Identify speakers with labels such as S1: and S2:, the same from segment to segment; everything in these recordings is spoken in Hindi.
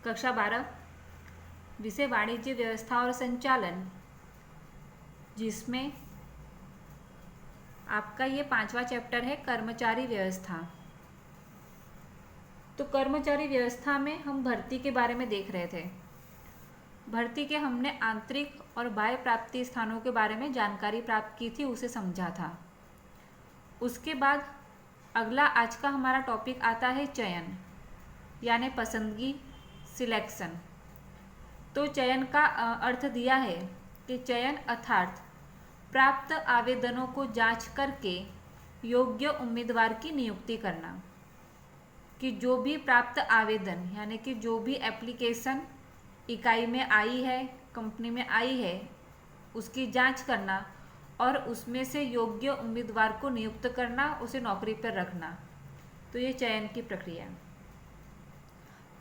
S1: कक्षा 12 विषय वाणिज्य व्यवस्था और संचालन, जिसमें आपका ये 5वां चैप्टर है कर्मचारी व्यवस्था। तो कर्मचारी व्यवस्था में हम भर्ती के बारे में देख रहे थे। भर्ती के हमने आंतरिक और बाह्य प्राप्ति स्थानों के बारे में जानकारी प्राप्त की थी, उसे समझा था। उसके बाद अगला आज का हमारा टॉपिक आता है चयन, यानी पसंदगी, सिलेक्शन। तो चयन का अर्थ दिया है कि चयन अर्थात प्राप्त आवेदनों को जांच करके योग्य उम्मीदवार की नियुक्ति करना। कि जो भी प्राप्त आवेदन यानी कि जो भी एप्लीकेशन इकाई में आई है, कंपनी में आई है, उसकी जांच करना और उसमें से योग्य उम्मीदवार को नियुक्त करना, उसे नौकरी पर रखना। तो ये चयन की प्रक्रिया।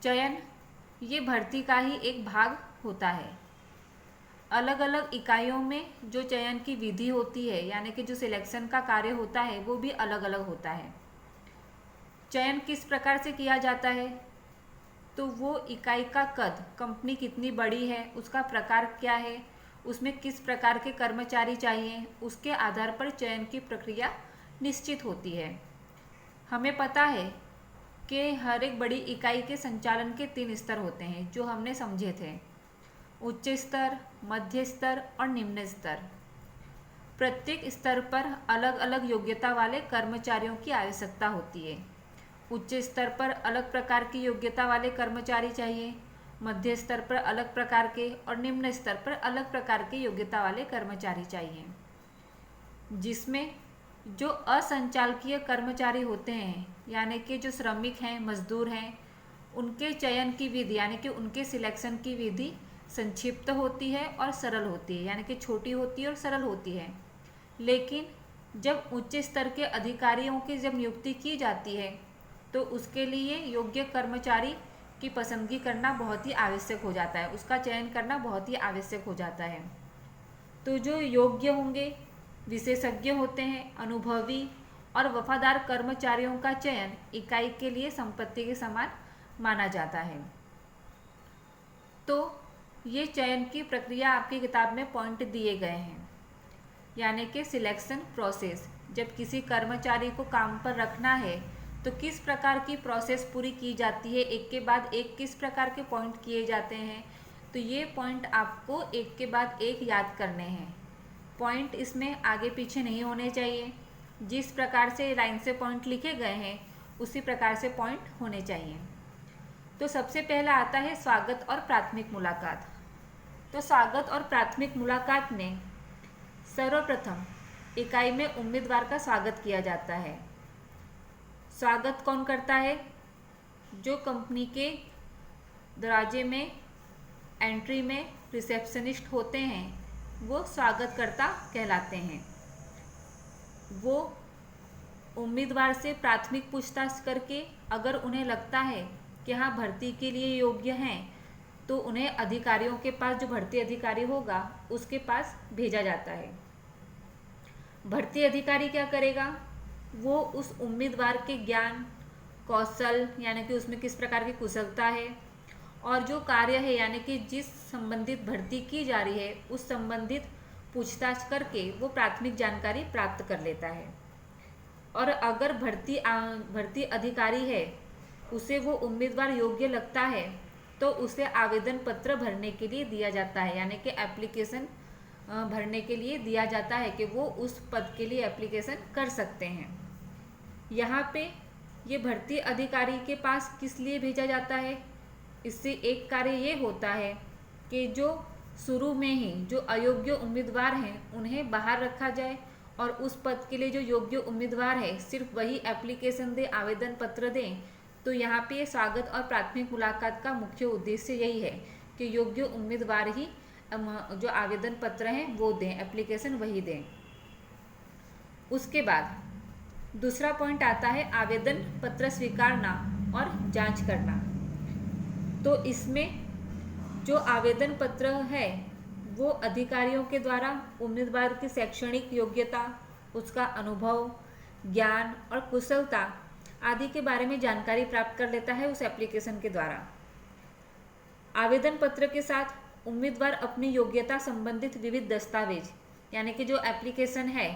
S1: चयन ये भर्ती का ही एक भाग होता है। अलग अलग इकाइयों में जो चयन की विधि होती है, यानी कि जो सिलेक्शन का कार्य होता है, वो भी अलग अलग होता है। चयन किस प्रकार से किया जाता है? तो वो इकाई का कद, कंपनी कितनी बड़ी है, उसका प्रकार क्या है, उसमें किस प्रकार के कर्मचारी चाहिए, उसके आधार पर चयन की प्रक्रिया निश्चित होती है। हमें पता है कि हर एक बड़ी इकाई के संचालन के 3 स्तर होते हैं, जो हमने समझे थे: उच्च स्तर, मध्य स्तर और निम्न स्तर। प्रत्येक स्तर पर अलग अलग योग्यता वाले कर्मचारियों की आवश्यकता होती है। उच्च स्तर पर अलग प्रकार की योग्यता वाले कर्मचारी चाहिए, मध्य स्तर पर अलग प्रकार के और निम्न स्तर पर अलग प्रकार के योग्यता वाले कर्मचारी चाहिए। जिसमें जो असंचालकीय कर्मचारी होते हैं, यानी कि जो श्रमिक हैं, मजदूर हैं, उनके चयन की विधि यानी कि उनके सिलेक्शन की विधि संक्षिप्त होती है और सरल होती है, यानी कि छोटी होती है और सरल होती है। लेकिन जब उच्च स्तर के अधिकारियों की जब नियुक्ति की जाती है, तो उसके लिए योग्य कर्मचारी की पसंदगी करना बहुत ही आवश्यक हो जाता है, उसका चयन करना बहुत ही आवश्यक हो जाता है। तो जो योग्य होंगे, विशेषज्ञ होते हैं, अनुभवी और वफादार कर्मचारियों का चयन इकाई के लिए संपत्ति के समान माना जाता है। तो ये चयन की प्रक्रिया आपकी किताब में पॉइंट दिए गए हैं, यानी कि सिलेक्शन प्रोसेस। जब किसी कर्मचारी को काम पर रखना है तो किस प्रकार की प्रोसेस पूरी की जाती है, एक के बाद एक किस प्रकार के पॉइंट किए जाते हैं। तो ये पॉइंट आपको एक के बाद एक याद करने हैं। पॉइंट इसमें आगे पीछे नहीं होने चाहिए। जिस प्रकार से लाइन से पॉइंट लिखे गए हैं, उसी प्रकार से पॉइंट होने चाहिए। तो सबसे पहला आता है स्वागत और प्राथमिक मुलाकात। तो स्वागत और प्राथमिक मुलाकात में सर्वप्रथम इकाई में उम्मीदवार का स्वागत किया जाता है। स्वागत कौन करता है? जो कंपनी के दरवाजे में, एंट्री में रिसेप्शनिस्ट होते हैं, वो स्वागतकर्ता कहलाते हैं। वो उम्मीदवार से प्राथमिक पूछताछ करके अगर उन्हें लगता है कि हाँ भर्ती के लिए योग्य हैं, तो उन्हें अधिकारियों के पास, जो भर्ती अधिकारी होगा उसके पास भेजा जाता है। भर्ती अधिकारी क्या करेगा? वो उस उम्मीदवार के ज्ञान, कौशल यानी कि उसमें किस प्रकार की कुशलता है, और जो कार्य है यानी कि जिस संबंधित भर्ती की जा रही है, उस संबंधित पूछताछ करके वो प्राथमिक जानकारी प्राप्त कर लेता है। और अगर भर्ती अधिकारी है, उसे वो उम्मीदवार योग्य लगता है, तो उसे आवेदन पत्र भरने के लिए दिया जाता है, यानी कि एप्लीकेशन भरने के लिए दिया जाता है कि वो उस पद के लिए एप्लीकेशन कर सकते हैं। यहाँ पे ये भर्ती अधिकारी के पास किस लिए भेजा जाता है? इससे एक कार्य ये होता है कि जो शुरू में ही जो अयोग्य उम्मीदवार हैं, उन्हें बाहर रखा जाए और उस पद के लिए जो योग्य उम्मीदवार है सिर्फ वही एप्लीकेशन दे, आवेदन पत्र दें। तो यहाँ पे स्वागत और प्राथमिक मुलाकात का मुख्य उद्देश्य यही है कि योग्य उम्मीदवार ही जो आवेदन पत्र हैं वो दें, एप्लीकेशन वही दें। उसके बाद दूसरा पॉइंट आता है आवेदन पत्र स्वीकारना और जांच करना। तो इसमें जो आवेदन पत्र है वो अधिकारियों के द्वारा उम्मीदवार की शैक्षणिक योग्यता, उसका अनुभव, ज्ञान और कुशलता आदि के बारे में जानकारी प्राप्त कर लेता है उस एप्लीकेशन के द्वारा। आवेदन पत्र के साथ उम्मीदवार अपनी योग्यता संबंधित विविध दस्तावेज, यानी कि जो एप्लीकेशन है,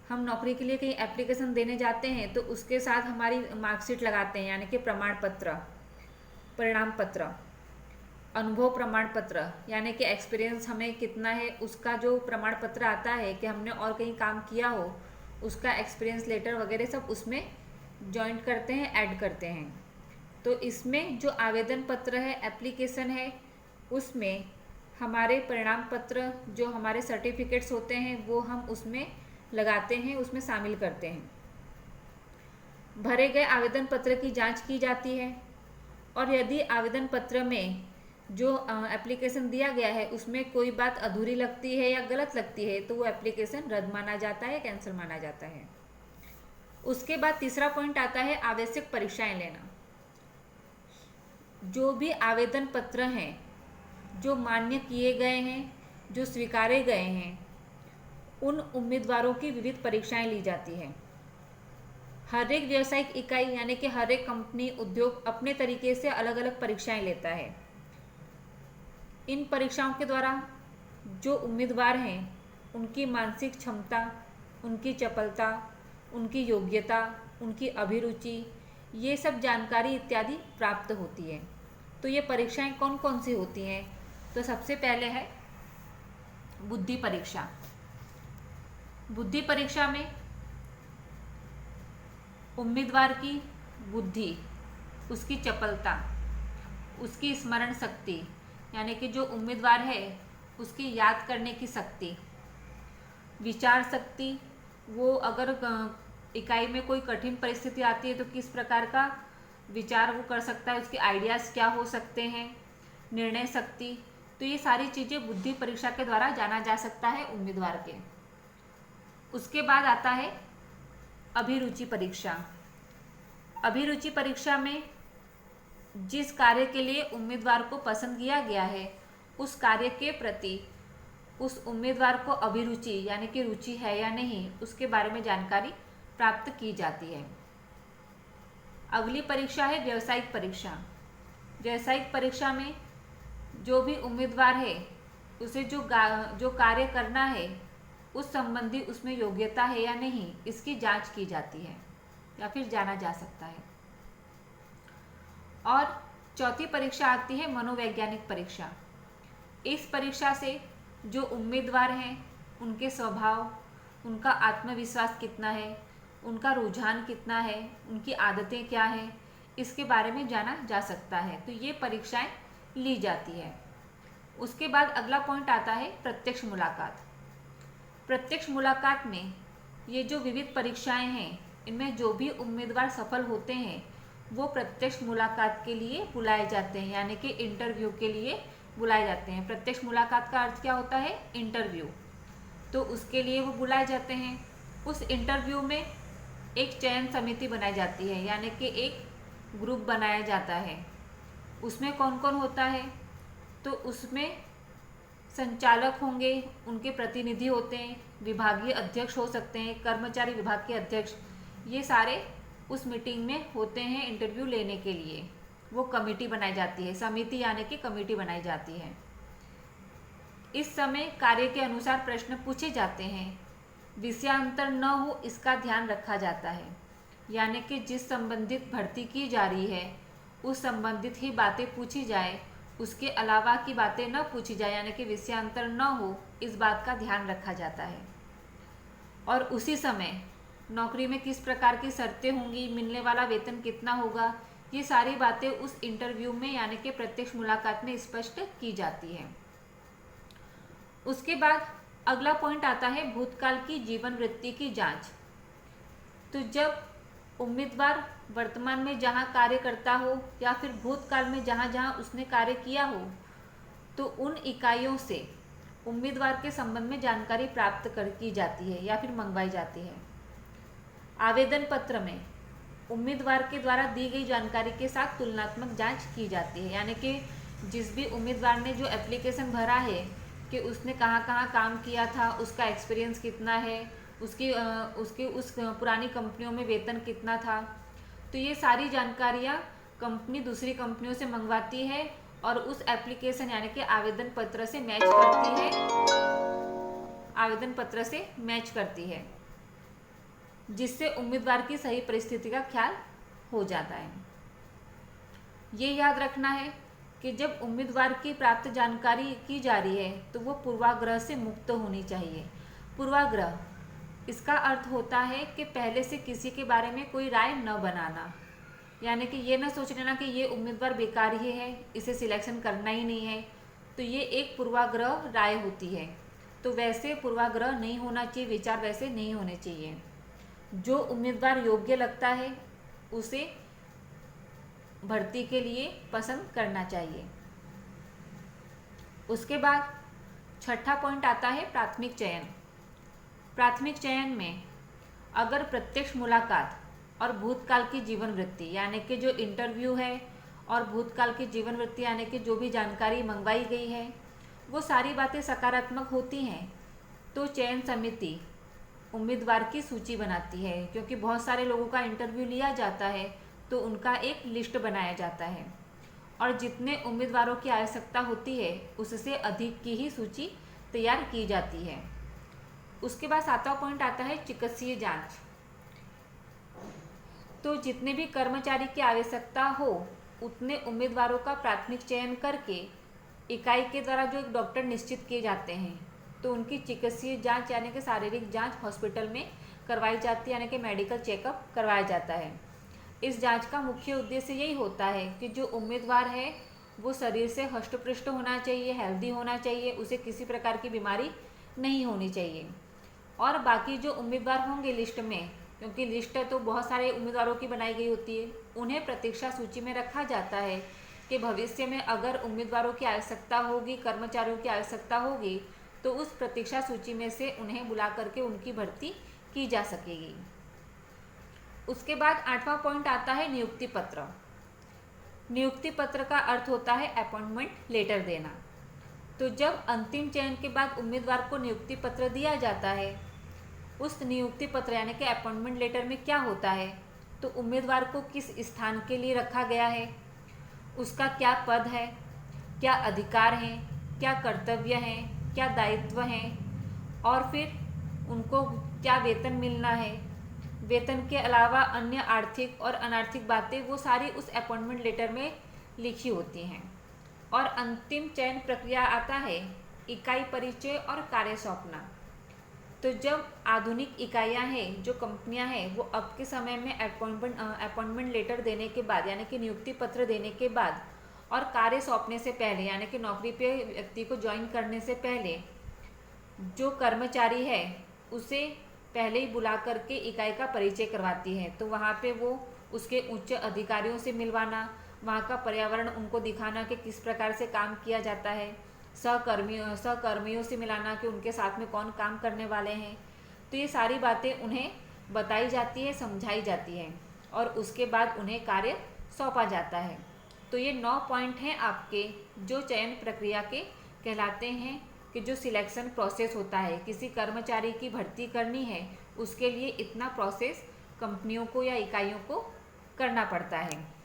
S1: हम नौकरी के लिए कहीं एप्लीकेशन देने जाते हैं तो उसके साथ हमारी मार्कशीट लगाते हैं, यानी कि प्रमाण पत्र, परिणाम पत्र, अनुभव प्रमाण पत्र, यानी कि एक्सपीरियंस हमें कितना है उसका जो प्रमाण पत्र आता है कि हमने और कहीं काम किया हो उसका एक्सपीरियंस लेटर वगैरह सब उसमें जॉइंट करते हैं, ऐड करते हैं। तो इसमें जो आवेदन पत्र है, एप्लीकेशन है, उसमें हमारे परिणाम पत्र जो हमारे सर्टिफिकेट्स होते हैं वो हम उसमें लगाते हैं, उसमें शामिल करते हैं। भरे गए आवेदन पत्र की जांच की जाती है और यदि आवेदन पत्र में जो एप्लीकेशन दिया गया है उसमें कोई बात अधूरी लगती है या गलत लगती है तो वो एप्लीकेशन रद्द माना जाता है, कैंसिल माना जाता है। उसके बाद तीसरा पॉइंट आता है आवश्यक परीक्षाएं लेना। जो भी आवेदन पत्र हैं जो मान्य किए गए हैं, जो स्वीकारे गए हैं, उन उम्मीदवारों की विविध परीक्षाएं ली जाती हैं। हर एक व्यावसायिक इकाई यानी कि हर एक कंपनी, उद्योग अपने तरीके से अलग अलग परीक्षाएं लेता है। इन परीक्षाओं के द्वारा जो उम्मीदवार हैं उनकी मानसिक क्षमता, उनकी चपलता, उनकी योग्यता, उनकी अभिरुचि, ये सब जानकारी इत्यादि प्राप्त होती है। तो ये परीक्षाएं कौन कौन सी होती हैं? तो सबसे पहले है बुद्धि परीक्षा। बुद्धि परीक्षा में उम्मीदवार की बुद्धि, उसकी चपलता, उसकी स्मरण शक्ति, यानी कि जो उम्मीदवार है उसकी याद करने की शक्ति, विचार शक्ति, वो अगर इकाई में कोई कठिन परिस्थिति आती है तो किस प्रकार का विचार वो कर सकता है, उसके आइडियाज़ क्या हो सकते हैं, निर्णय शक्ति, तो ये सारी चीज़ें बुद्धि परीक्षा के द्वारा जाना जा सकता है उम्मीदवार के। उसके बाद आता है अभिरुचि परीक्षा। अभिरुचि परीक्षा में जिस कार्य के लिए उम्मीदवार को पसंद किया गया है उस कार्य के प्रति उस उम्मीदवार को अभिरुचि यानी कि रुचि है या नहीं उसके बारे में जानकारी प्राप्त की जाती है। अगली परीक्षा है व्यावसायिक परीक्षा। व्यावसायिक परीक्षा में जो भी उम्मीदवार है उसे जो कार्य करना है उस संबंधी उसमें योग्यता है या नहीं इसकी जांच की जाती है या फिर जाना जा सकता है। और चौथी परीक्षा आती है मनोवैज्ञानिक परीक्षा। इस परीक्षा से जो उम्मीदवार हैं उनके स्वभाव, उनका आत्मविश्वास कितना है, उनका रुझान कितना है, उनकी आदतें क्या हैं, इसके बारे में जाना जा सकता है। तो ये परीक्षाएं ली जाती है। उसके बाद अगला पॉइंट आता है प्रत्यक्ष मुलाकात। प्रत्यक्ष मुलाकात में ये जो विविध परीक्षाएं हैं इनमें जो भी उम्मीदवार सफल होते हैं वो प्रत्यक्ष मुलाकात के लिए बुलाए जाते हैं, यानी कि इंटरव्यू के लिए बुलाए जाते हैं। प्रत्यक्ष मुलाकात का अर्थ क्या होता है? इंटरव्यू। तो उसके लिए वो बुलाए जाते हैं। उस इंटरव्यू में एक चयन समिति बनाई जाती है, यानी कि एक ग्रुप बनाया जाता है। उसमें कौन कौन होता है? तो उसमें संचालक होंगे, उनके प्रतिनिधि होते हैं, विभागीय अध्यक्ष हो सकते हैं, कर्मचारी विभाग के अध्यक्ष, ये सारे उस मीटिंग में होते हैं इंटरव्यू लेने के लिए। वो कमेटी बनाई जाती है, समिति यानी कि कमेटी बनाई जाती है। इस समय कार्य के अनुसार प्रश्न पूछे जाते हैं, विषयांतर न हो इसका ध्यान रखा जाता है, यानी कि जिस संबंधित भर्ती की जा रही है उस संबंधित ही बातें पूछी जाए, उसके अलावा की बातें न पूछी जाए, यानी कि विषयांतर न हो इस बात का ध्यान रखा जाता है। और उसी समय नौकरी में किस प्रकार की शर्तें होंगी, मिलने वाला वेतन कितना होगा, ये सारी बातें उस इंटरव्यू में यानी कि प्रत्यक्ष मुलाकात में स्पष्ट की जाती है। उसके बाद अगला पॉइंट आता है भूतकाल की जीवन वृत्ति की जांच। तो जब उम्मीदवार वर्तमान में जहां कार्य करता हो या फिर भूतकाल में जहां जहां उसने कार्य किया हो तो उन इकाइयों से उम्मीदवार के संबंध में जानकारी प्राप्त की जाती है या फिर मंगवाई जाती है। आवेदन पत्र में उम्मीदवार के द्वारा दी गई जानकारी के साथ तुलनात्मक जांच की जाती है, यानी कि जिस भी उम्मीदवार ने जो एप्लीकेशन भरा है कि उसने कहाँ कहाँ काम किया था, उसका एक्सपीरियंस कितना है, उसकी उस पुरानी कंपनियों में वेतन कितना था, तो ये सारी जानकारियाँ कंपनी दूसरी कंपनियों से मंगवाती है और उस एप्लीकेशन यानी कि आवेदन पत्र से मैच करती है, आवेदन पत्र से मैच करती है, जिससे उम्मीदवार की सही परिस्थिति का ख्याल हो जाता है। ये याद रखना है कि जब उम्मीदवार की प्राप्त जानकारी की जा रही है तो वो पूर्वाग्रह से मुक्त होनी चाहिए। पूर्वाग्रह, इसका अर्थ होता है कि पहले से किसी के बारे में कोई राय न बनाना, यानी कि ये ना सोच लेना कि ये उम्मीदवार बेकार ही है, इसे सिलेक्शन करना ही नहीं है, तो ये एक पूर्वाग्रह राय होती है। तो वैसे पूर्वाग्रह नहीं होना चाहिए, विचार वैसे नहीं होने चाहिए। जो उम्मीदवार योग्य लगता है उसे भर्ती के लिए पसंद करना चाहिए। उसके बाद छठा पॉइंट आता है प्राथमिक चयन। प्राथमिक चयन में अगर प्रत्यक्ष मुलाकात और भूतकाल की जीवन वृत्ति यानी कि जो इंटरव्यू है और भूतकाल की जीवन वृत्ति यानी कि जो भी जानकारी मंगवाई गई है वो सारी बातें सकारात्मक होती हैं, तो चयन समिति उम्मीदवार की सूची बनाती है, क्योंकि बहुत सारे लोगों का इंटरव्यू लिया जाता है तो उनका एक लिस्ट बनाया जाता है और जितने उम्मीदवारों की आवश्यकता होती है उससे अधिक की ही सूची तैयार की जाती है। उसके बाद सातवां पॉइंट आता है चिकित्सीय जांच। तो जितने भी कर्मचारी की आवश्यकता हो उतने उम्मीदवारों का प्राथमिक चयन करके इकाई के द्वारा जो एक डॉक्टर निश्चित किए जाते हैं तो उनकी चिकित्सीय जांच यानी कि शारीरिक जांच हॉस्पिटल में करवाई जाती है, यानी कि मेडिकल चेकअप करवाया जाता है। इस जांच का मुख्य उद्देश्य यही होता है कि जो उम्मीदवार है वो शरीर से हष्ट-पुष्ट होना चाहिए, हेल्दी होना चाहिए, उसे किसी प्रकार की बीमारी नहीं होनी चाहिए। और बाकी जो उम्मीदवार होंगे लिस्ट में, क्योंकि लिस्ट तो बहुत सारे उम्मीदवारों की बनाई गई होती है, उन्हें प्रतीक्षा सूची में रखा जाता है कि भविष्य में अगर उम्मीदवारों की आवश्यकता होगी, कर्मचारियों की आवश्यकता होगी तो उस प्रतीक्षा सूची में से उन्हें बुला करके उनकी भर्ती की जा सकेगी। उसके बाद आठवां पॉइंट आता है नियुक्ति पत्र। नियुक्ति पत्र का अर्थ होता है अपॉइंटमेंट लेटर देना। तो जब अंतिम चयन के बाद उम्मीदवार को नियुक्ति पत्र दिया जाता है, उस नियुक्ति पत्र यानी कि अपॉइंटमेंट लेटर में क्या होता है, तो उम्मीदवार को किस स्थान के लिए रखा गया है, उसका क्या पद है, क्या अधिकार हैं, क्या कर्तव्य हैं, क्या दायित्व हैं और फिर उनको क्या वेतन मिलना है, वेतन के अलावा अन्य आर्थिक और अनार्थिक बातें वो सारी उस अपॉइंटमेंट लेटर में लिखी होती हैं। और अंतिम चयन प्रक्रिया आता है इकाई परिचय और कार्य सौंपना। तो जब आधुनिक इकाइयां हैं, जो कंपनियां हैं, वो अब के समय में अपॉइंटमेंट लेटर देने के बाद यानी कि नियुक्ति पत्र देने के बाद और कार्य सौंपने से पहले यानी कि नौकरी पे व्यक्ति को ज्वाइन करने से पहले जो कर्मचारी है उसे पहले ही बुला करके इकाई का परिचय करवाती है। तो वहाँ पे वो उसके उच्च अधिकारियों से मिलवाना, वहाँ का पर्यावरण उनको दिखाना कि किस प्रकार से काम किया जाता है, सहकर्मियों से मिलाना कि उनके साथ में कौन काम करने वाले हैं। तो ये सारी बातें उन्हें बताई जाती है, समझाई जाती है और उसके बाद उन्हें कार्य सौंपा जाता है। तो ये 9 पॉइंट हैं आपके जो चयन प्रक्रिया के कहलाते हैं कि जो सिलेक्शन प्रोसेस होता है, किसी कर्मचारी की भर्ती करनी है उसके लिए इतना प्रोसेस कंपनियों को या इकाइयों को करना पड़ता है।